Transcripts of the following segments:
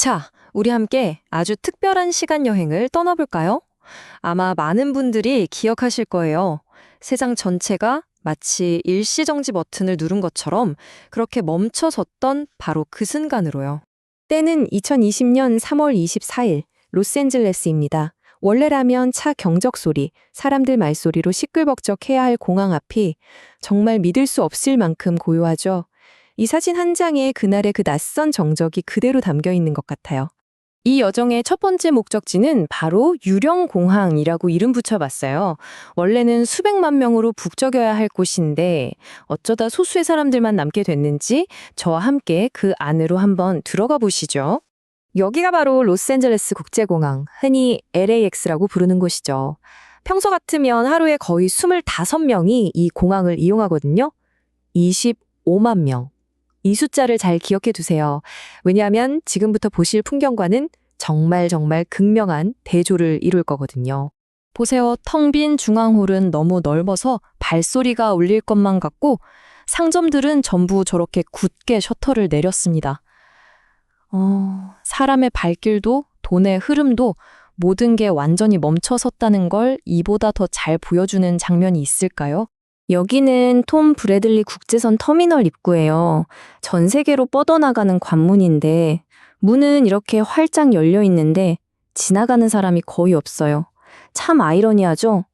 자, 우리 함께 아주 특별한 시간 여행을 떠나볼까요? 아마 많은 분들이 기억하실 거예요. 세상 전체가 마치 일시정지 버튼을 누른 것처럼 그렇게 멈춰섰던 바로 그 순간으로요. 때는 2020년 3월 24일 로스앤젤레스입니다. 원래라면 차 경적 소리, 사람들 말소리로 시끌벅적해야 할 공항 앞이 정말 믿을 수 없을 만큼 고요하죠. 이 사진 한 장에 그날의 그 낯선 정적이 그대로 담겨 있는 것 같아요. 이 여정의 첫 번째 목적지는 바로 유령공항이라고 이름 붙여봤어요. 원래는 수백만 명으로 북적여야 할 곳인데 어쩌다 소수의 사람들만 남게 됐는지 저와 함께 그 안으로 한번 들어가 보시죠. 여기가 바로 로스앤젤레스 국제공항, 흔히 LAX라고 부르는 곳이죠. 평소 같으면 하루에 거의 25명이 이 공항을 이용하거든요. 25만 명. 이 숫자를 잘 기억해 두세요. 왜냐하면 지금부터 보실 풍경과는 정말 극명한 대조를 이룰 거거든요. 보세요. 텅 빈 중앙홀은 너무 넓어서 발소리가 울릴 것만 같고 상점들은 전부 저렇게 굳게 셔터를 내렸습니다. 사람의 발길도 돈의 흐름도 모든 게 완전히 멈춰섰다는 걸 이보다 더 잘 보여주는 장면이 있을까요? 여기는 톰 브래들리 국제선 터미널 입구예요. 전 세계로 뻗어나가는 관문인데 문은 이렇게 활짝 열려 있는데 지나가는 사람이 거의 없어요. 참 아이러니하죠?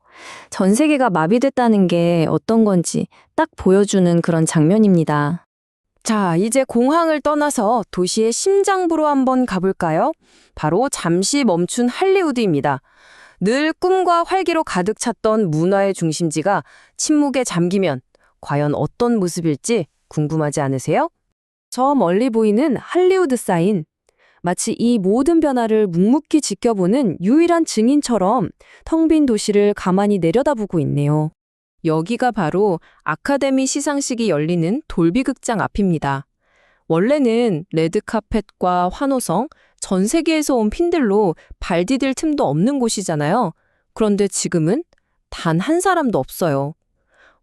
전 세계가 마비됐다는 게 어떤 건지 딱 보여주는 그런 장면입니다. 자, 이제 공항을 떠나서 도시의 심장부로 한번 가볼까요? 바로 잠시 멈춘 할리우드입니다. 늘 꿈과 활기로 가득 찼던 문화의 중심지가 침묵에 잠기면 과연 어떤 모습일지 궁금하지 않으세요? 저 멀리 보이는 할리우드 사인. 마치 이 모든 변화를 묵묵히 지켜보는 유일한 증인처럼 텅 빈 도시를 가만히 내려다보고 있네요. 여기가 바로 아카데미 시상식이 열리는 돌비 극장 앞입니다. 원래는 레드카펫과 환호성, 전 세계에서 온 핀들로 발 디딜 틈도 없는 곳이잖아요. 그런데 지금은 단 한 사람도 없어요.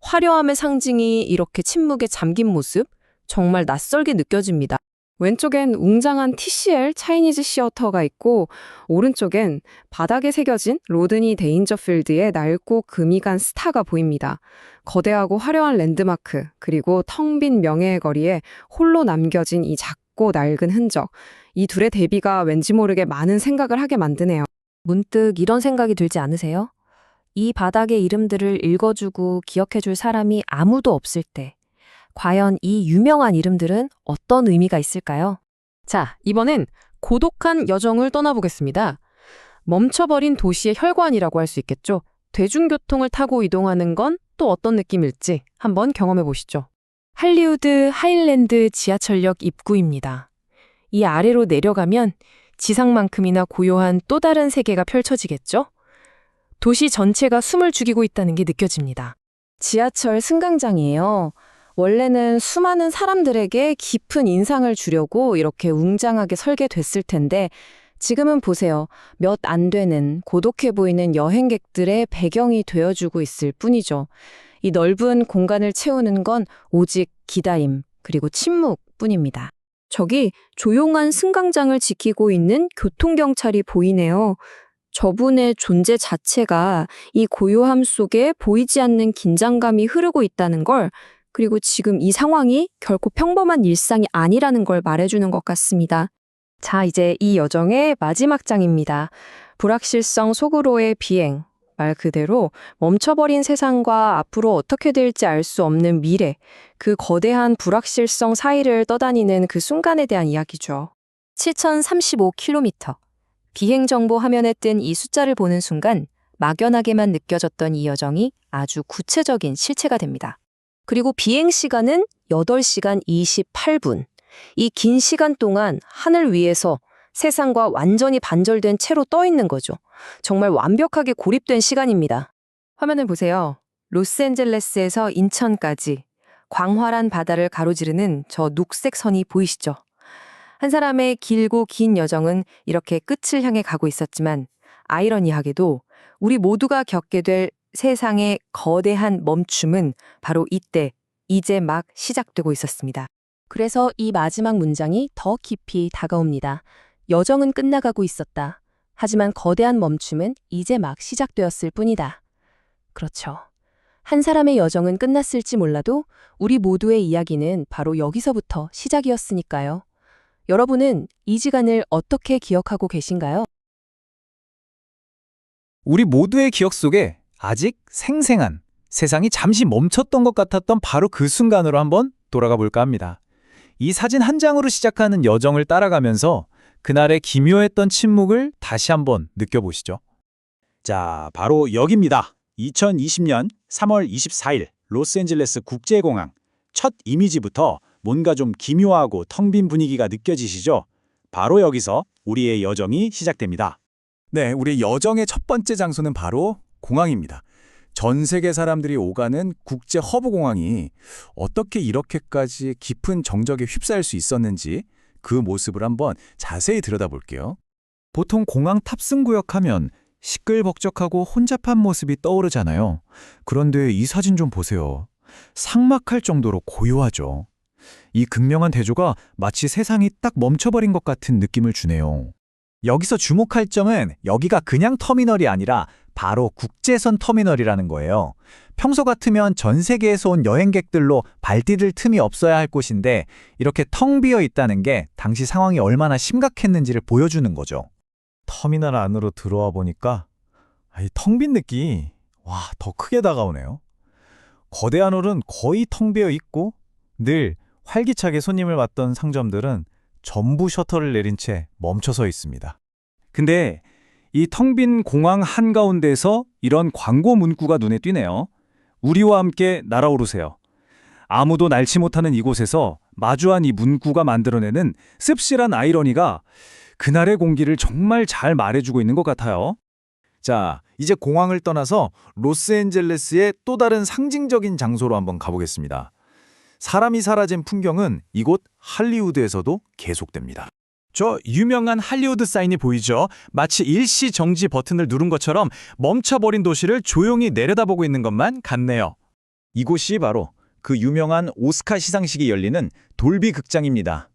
화려함의 상징이 이렇게 침묵에 잠긴 모습, 정말 낯설게 느껴집니다. 왼쪽엔 웅장한 TCL 차이니즈 시어터가 있고 오른쪽엔 바닥에 새겨진 로드니 데인저필드의 낡고 금이 간 스타가 보입니다. 거대하고 화려한 랜드마크, 그리고 텅 빈 명예의 거리에 홀로 남겨진 이 작고 낡은 흔적. 이 둘의 대비가 왠지 모르게 많은 생각을 하게 만드네요. 문득 이런 생각이 들지 않으세요? 이 바닥의 이름들을 읽어주고 기억해줄 사람이 아무도 없을 때 과연 이 유명한 이름들은 어떤 의미가 있을까요? 자, 이번엔 고독한 여정을 떠나보겠습니다. 멈춰버린 도시의 혈관이라고 할 수 있겠죠. 대중교통을 타고 이동하는 건 또 어떤 느낌일지 한번 경험해 보시죠. 할리우드 하일랜드 지하철역 입구입니다. 이 아래로 내려가면 지상만큼이나 고요한 또 다른 세계가 펼쳐지겠죠? 도시 전체가 숨을 죽이고 있다는 게 느껴집니다. 지하철 승강장이에요. 원래는 수많은 사람들에게 깊은 인상을 주려고 이렇게 웅장하게 설계됐을 텐데 지금은 보세요. 몇 안 되는 고독해 보이는 여행객들의 배경이 되어주고 있을 뿐이죠. 이 넓은 공간을 채우는 건 오직 기다림 그리고 침묵뿐입니다. 저기 조용한 승강장을 지키고 있는 교통경찰이 보이네요. 저분의 존재 자체가 이 고요함 속에 보이지 않는 긴장감이 흐르고 있다는 걸, 그리고 지금 이 상황이 결코 평범한 일상이 아니라는 걸 말해주는 것 같습니다. 자, 이제 이 여정의 마지막 장입니다. 불확실성 속으로의 비행. 말 그대로 멈춰버린 세상과 앞으로 어떻게 될지 알 수 없는 미래, 그 거대한 불확실성 사이를 떠다니는 그 순간에 대한 이야기죠. 7035km. 비행정보 화면에 뜬 이 숫자를 보는 순간 막연하게만 느껴졌던 이 여정이 아주 구체적인 실체가 됩니다. 그리고 비행 시간은 8시간 28분. 이 긴 시간 동안 하늘 위에서 세상과 완전히 반절된 채로 떠 있는 거죠. 정말 완벽하게 고립된 시간입니다. 화면을 보세요. 로스앤젤레스에서 인천까지 광활한 바다를 가로지르는 저 녹색 선이 보이시죠? 한 사람의 길고 긴 여정은 이렇게 끝을 향해 가고 있었지만 아이러니하게도 우리 모두가 겪게 될 세상의 거대한 멈춤은 바로 이때, 이제 막 시작되고 있었습니다. 그래서 이 마지막 문장이 더 깊이 다가옵니다. 여정은 끝나가고 있었다. 하지만 거대한 멈춤은 이제 막 시작되었을 뿐이다. 그렇죠. 한 사람의 여정은 끝났을지 몰라도 우리 모두의 이야기는 바로 여기서부터 시작이었으니까요. 여러분은 이 시간을 어떻게 기억하고 계신가요? 우리 모두의 기억 속에 아직 생생한 세상이 잠시 멈췄던 것 같았던 바로 그 순간으로 한번 돌아가 볼까 합니다. 이 사진 한 장으로 시작하는 여정을 따라가면서 그날의 기묘했던 침묵을 다시 한번 느껴보시죠. 자, 바로 여기입니다. 2020년 3월 24일 로스앤젤레스 국제공항. 첫 이미지부터 뭔가 좀 기묘하고 텅 빈 분위기가 느껴지시죠? 바로 여기서 우리의 여정이 시작됩니다. 네, 우리 여정의 첫 번째 장소는 바로 공항입니다. 전 세계 사람들이 오가는 국제 허브 공항이 어떻게 이렇게까지 깊은 정적에 휩싸일 수 있었는지 그 모습을 한번 자세히 들여다볼게요. 보통 공항 탑승구역 하면 시끌벅적하고 혼잡한 모습이 떠오르잖아요. 그런데 이 사진 좀 보세요. 삭막할 정도로 고요하죠. 이 극명한 대조가 마치 세상이 딱 멈춰버린 것 같은 느낌을 주네요. 여기서 주목할 점은 여기가 그냥 터미널이 아니라 바로 국제선 터미널이라는 거예요. 평소 같으면 전 세계에서 온 여행객들로 발디딜 틈이 없어야 할 곳인데 이렇게 텅 비어 있다는 게 당시 상황이 얼마나 심각했는지를 보여주는 거죠. 터미널 안으로 들어와 보니까 이 텅 빈 느낌이 더 크게 다가오네요. 거대한 홀은 거의 텅 비어 있고 늘 활기차게 손님을 받던 상점들은 전부 셔터를 내린 채 멈춰서 있습니다. 근데 이 텅 빈 공항 한가운데서 이런 광고 문구가 눈에 띄네요. 우리와 함께 날아오르세요. 아무도 날지 못하는 이곳에서 마주한 이 문구가 만들어내는 씁쓸한 아이러니가 그날의 공기를 정말 잘 말해주고 있는 것 같아요. 자, 이제 공항을 떠나서 로스앤젤레스의 또 다른 상징적인 장소로 한번 가보겠습니다. 사람이 사라진 풍경은 이곳 할리우드에서도 계속됩니다. 저 유명한 할리우드 사인이 보이죠? 마치 일시 정지 버튼을 누른 것처럼 멈춰버린 도시를 조용히 내려다보고 있는 것만 같네요. 이곳이 바로 그 유명한 오스카 시상식이 열리는 돌비 극장입니다.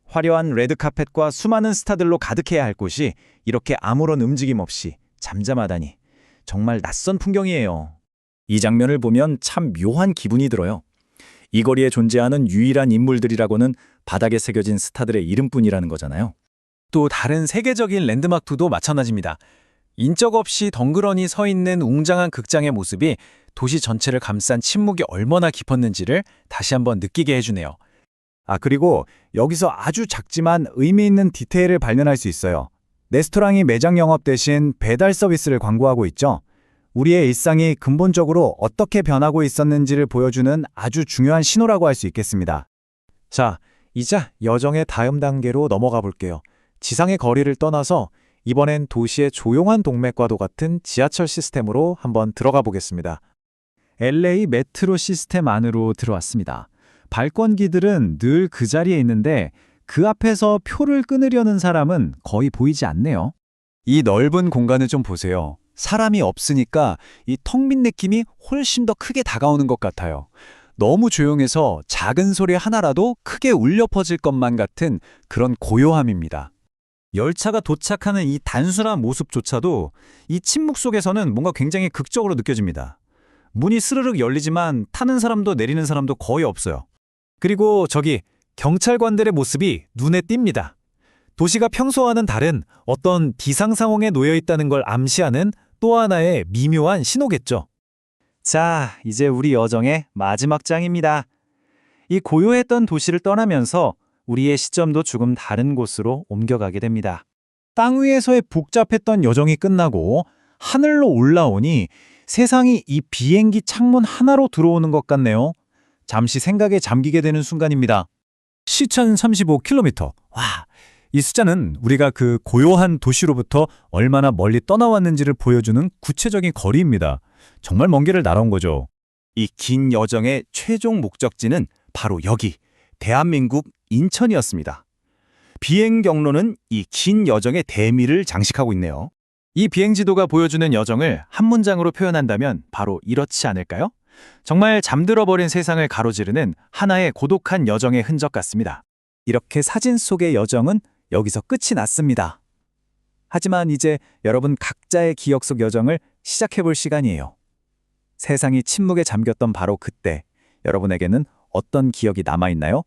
화려한 레드카펫과 수많은 스타들로 가득해야 할 곳이 이렇게 아무런 움직임 없이 잠잠하다니 정말 낯선 풍경이에요. 이 장면을 보면 참 묘한 기분이 들어요. 이 거리에 존재하는 유일한 인물들이라고는 바닥에 새겨진 스타들의 이름뿐이라는 거잖아요. 또 다른 세계적인 랜드마크도 마찬가지입니다. 인적 없이 덩그러니 서 있는 웅장한 극장의 모습이 도시 전체를 감싼 침묵이 얼마나 깊었는지를 다시 한번 느끼게 해주네요. 그리고 여기서 아주 작지만 의미 있는 디테일을 발견할 수 있어요. 레스토랑이 매장 영업 대신 배달 서비스를 광고하고 있죠. 우리의 일상이 근본적으로 어떻게 변하고 있었는지를 보여주는 아주 중요한 신호라고 할 수 있겠습니다. 자, 이제 여정의 다음 단계로 넘어가 볼게요. 지상의 거리를 떠나서 이번엔 도시의 조용한 동맥과도 같은 지하철 시스템으로 한번 들어가 보겠습니다. LA 메트로 시스템 안으로 들어왔습니다. 발권기들은 늘 그 자리에 있는데 그 앞에서 표를 끊으려는 사람은 거의 보이지 않네요. 이 넓은 공간을 좀 보세요. 사람이 없으니까 이 텅 빈 느낌이 훨씬 더 크게 다가오는 것 같아요. 너무 조용해서 작은 소리 하나라도 크게 울려 퍼질 것만 같은 그런 고요함입니다. 열차가 도착하는 이 단순한 모습조차도 이 침묵 속에서는 뭔가 굉장히 극적으로 느껴집니다. 문이 스르륵 열리지만 타는 사람도 내리는 사람도 거의 없어요. 그리고 저기 경찰관들의 모습이 눈에 띕니다. 도시가 평소와는 다른 어떤 비상 상황에 놓여 있다는 걸 암시하는 또 하나의 미묘한 신호겠죠. 자, 이제 우리 여정의 마지막 장입니다. 이 고요했던 도시를 떠나면서 우리의 시점도 조금 다른 곳으로 옮겨가게 됩니다. 땅 위에서의 복잡했던 여정이 끝나고 하늘로 올라오니 세상이 이 비행기 창문 하나로 들어오는 것 같네요. 잠시 생각에 잠기게 되는 순간입니다. 시간 35km. 와, 이 숫자는 우리가 그 고요한 도시로부터 얼마나 멀리 떠나왔는지를 보여주는 구체적인 거리입니다. 정말 먼 길을 날아온 거죠. 이 긴 여정의 최종 목적지는 바로 여기, 대한민국 인천이었습니다. 비행 경로는 이 긴 여정의 대미를 장식하고 있네요. 이 비행지도가 보여주는 여정을 한 문장으로 표현한다면 바로 이렇지 않을까요? 정말 잠들어버린 세상을 가로지르는 하나의 고독한 여정의 흔적 같습니다. 이렇게 사진 속의 여정은 여기서 끝이 났습니다. 하지만 이제 여러분 각자의 기억 속 여정을 시작해볼 시간이에요. 세상이 침묵에 잠겼던 바로 그때, 여러분에게는 어떤 기억이 남아있나요?